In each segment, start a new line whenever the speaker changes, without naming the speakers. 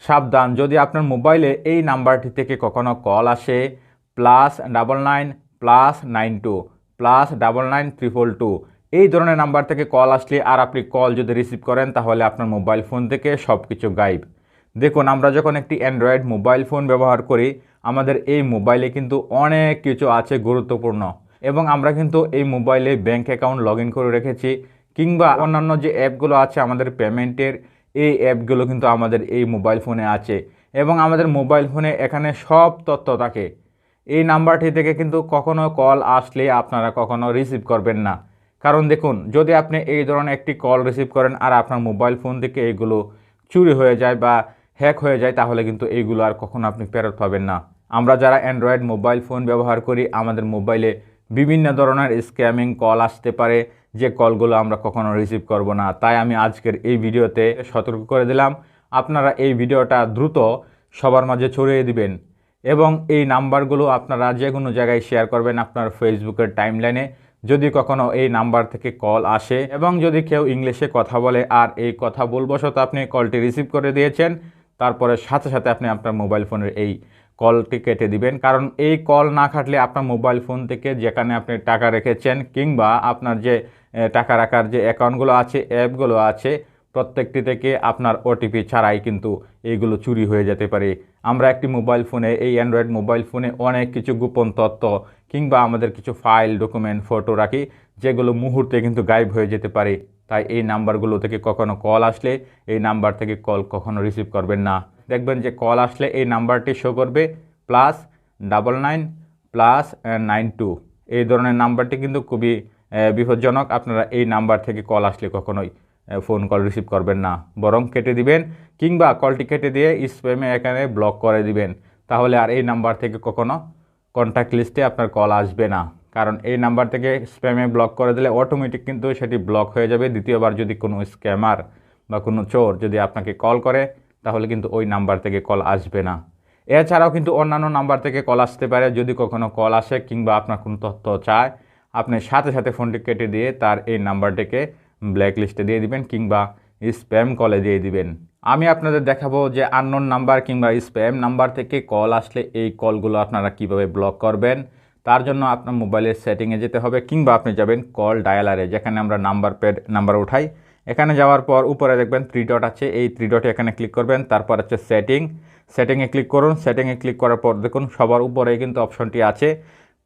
সাবধান, যদি আপনার মোবাইলে এই নাম্বারটি থেকে কখনো কল আসে +99+92 +9922, এই ধরনের নাম্বার থেকে কল আসলে আর আপনি কল যদি রিসিভ করেন তাহলে আপনার মোবাইল ফোন থেকে সব কিছু গায়েব। দেখুন, আমরা যখন একটি অ্যান্ড্রয়েড মোবাইল ফোন ব্যবহার করি, আমাদের এই মোবাইলে কিন্তু অনেক কিছু আছে গুরুত্বপূর্ণ, এবং আমরা কিন্তু এই মোবাইলে ব্যাঙ্ক অ্যাকাউন্ট লগ ইন করে রেখেছি, কিংবা অন্যান্য যে অ্যাপগুলো আছে আমাদের পেমেন্টের, এই অ্যাপগুলো কিন্তু আমাদের এই মোবাইল ফোনে আছে, এবং আমাদের মোবাইল ফোনে এখানে সব তথ্য থাকে। এই নাম্বারটি থেকে কিন্তু কখনো কল আসলে আপনারা কখনো রিসিভ করবেন না। কারণ দেখুন, যদি আপনি এই ধরনের একটি কল রিসিভ করেন আর আপনার মোবাইল ফোন থেকে এইগুলো চুরি হয়ে যায় বা হ্যাক হয়ে যায়, তাহলে কিন্তু এইগুলো আর কখনো আপনি ফেরত পাবেন না। আমরা যারা অ্যান্ড্রয়েড মোবাইল ফোন ব্যবহার করি, আমাদের মোবাইলে বিভিন্ন ধরনের স্ক্যামিং কল আসতে পারে, যে কলগুলো আমরা কখনো রিসিভ করব না। তাই আমি আজকের এই ভিডিওতে সতর্ক করে দিলাম, আপনারা এই ভিডিওটা দ্রুত সবার মাঝে ছড়িয়ে দিবেন, এবং এই নাম্বারগুলো আপনারা যে কোনো জায়গায় শেয়ার করবেন আপনার ফেসবুকের টাইমলাইনে। যদি কখনো এই নাম্বার থেকে কল আসে এবং যদি কেউ ইংলিশে কথা বলে আর এই কথা ভুলবশত আপনি কলটি রিসিভ করে দিয়েছেন, তারপরে সাথে সাথে আপনি আপনার মোবাইল ফোনের এই কলটি কেটে দিবেন। কারণ এই কল না কাটলে আপনার মোবাইল ফোন থেকে যেখানে আপনি টাকা রেখেছেন কিংবা আপনার যে টাকা রাখার যে অ্যাকাউন্টগুলো আছে, অ্যাপগুলো আছে, প্রত্যেকটি থেকে আপনার ওটিপি ছাড়াই কিন্তু এইগুলো চুরি হয়ে যেতে পারে। আমরা একটি মোবাইল ফোনে, এই অ্যান্ড্রয়েড মোবাইল ফোনে অনেক কিছু গোপন তথ্য কিংবা আমাদের কিছু ফাইল, ডকুমেন্ট, ফটো রাখি, যেগুলো মুহূর্তে কিন্তু গায়েব হয়ে যেতে পারে। তাই এই নাম্বারগুলো থেকে কখনো কল আসলে এই নাম্বার থেকে কল কখনো রিসিভ করবেন না। দেখবেন যে কল আসলে এই নাম্বারটি শো করবে +99+92। এই ধরনের নাম্বারটি কিন্তু খুবই বিপজ্জনক। আপনারা এই নাম্বার থেকে কল আসলে কখনোই ফোন কল রিসিভ করবেন না, বরং কেটে দিবেন, কিংবা কলটি কেটে দিয়ে স্প্যামে এখানে ব্লক করে দিবেন। তাহলে আর এই নাম্বার থেকে কখনো কন্ট্যাক্ট লিস্টে আপনার কল আসবে না। কারণ এই নাম্বার থেকে স্প্যামে ব্লক করে দিলে অটোমেটিক কিন্তু সেটি ব্লক হয়ে যাবে। দ্বিতীয়বার যদি কোনো স্ক্যামার বা কোনো চোর যদি আপনাকে কল করে, তাহলে কিন্তু ওই নাম্বার থেকে কল আসবে না। এছাড়াও কিন্তু অন্যান্য নাম্বার থেকে কল আসতে পারে। যদি কখনো কল আসে কিংবা আপনার কোনো তথ্য চায়, আপনি সাথে সাথে ফোনটি কেটে দিয়ে তার এই নাম্বারটিকে ব্ল্যাক লিস্টে দিয়ে দিবেন কিংবা স্প্যাম কলে দিয়ে দিবেন। আমি আপনাদের দেখাবো যে আননোন নাম্বার কিংবা স্প্যাম নাম্বার থেকে কল আসলে এই কলগুলো আপনারা কিভাবে ব্লক করবেন। তার জন্য আপনার মোবাইলের সেটিংয়ে যেতে হবে, কিংবা আপনি যাবেন কল ডায়ালারে, যেখানে আমরা নাম্বার উঠাই। এখানে যাওয়ার পর উপরে দেখবেন 3 ডট আছে, এই 3 ডটে এখানে ক্লিক করবেন। তারপর হচ্ছে সেটিংয়ে ক্লিক করুন। সেটিংয়ে ক্লিক করার পর দেখুন সবার উপরে কিন্তু অপশনটি আছে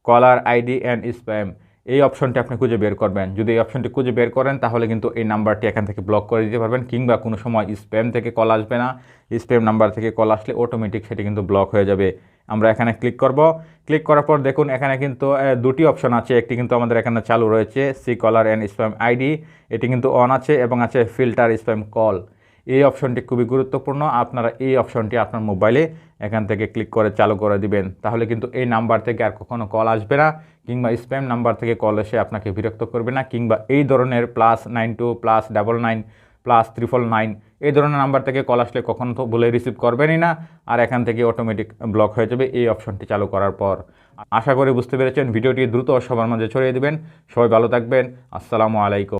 কলার আইডি অ্যান্ড স্প্যাম। এই অপশনটি আপনি খুঁজে বের করবেন। যদি এই অপশনটি খুঁজে বের করেন, তাহলে কিন্তু এই নাম্বারটি এখান থেকে ব্লক করে দিতে পারবেন, কিংবা কোনো সময় স্প্যাম থেকে কল আসবে না। স্প্যাম নাম্বার থেকে কল আসলে অটোমেটিক সেটি কিন্তু ব্লক হয়ে যাবে। আমরা এখানে ক্লিক করব। ক্লিক করার পর দেখুন এখানে কিন্তু দুটি অপশন আছে। একটি কিন্তু আমাদের এখানে চালু রয়েছে, see caller and spam ID, এটি কিন্তু অন আছে, এবং আছে ফিল্টার স্প্যাম কল। এই অপশনটি খুবই গুরুত্বপূর্ণ। আপনারা এই অপশনটি আপনার মোবাইলে এখান থেকে ক্লিক করে চালু করে দিবেন। তাহলে কিন্তু এই নাম্বার থেকে আর কখনো কল আসবে না, কিংবা স্প্যাম নাম্বার থেকে কল এসে আপনাকে বিরক্ত করবে না, কিংবা এই ধরনের +92 +99 +999 এই ধরনের নাম্বার থেকে কল আসলে কখনো তো বলে রিসিভ করবেনই না, আর এখান থেকে অটোমেটিক ব্লক হয়ে যাবে এই অপশনটি চালু করার পর। আশা করি বুঝতে পেরেছেন। ভিডিওটি দ্রুত সবার মাঝে ছড়িয়ে দিবেন। সবাই ভালো থাকবেন। আসসালামু আলাইকুম।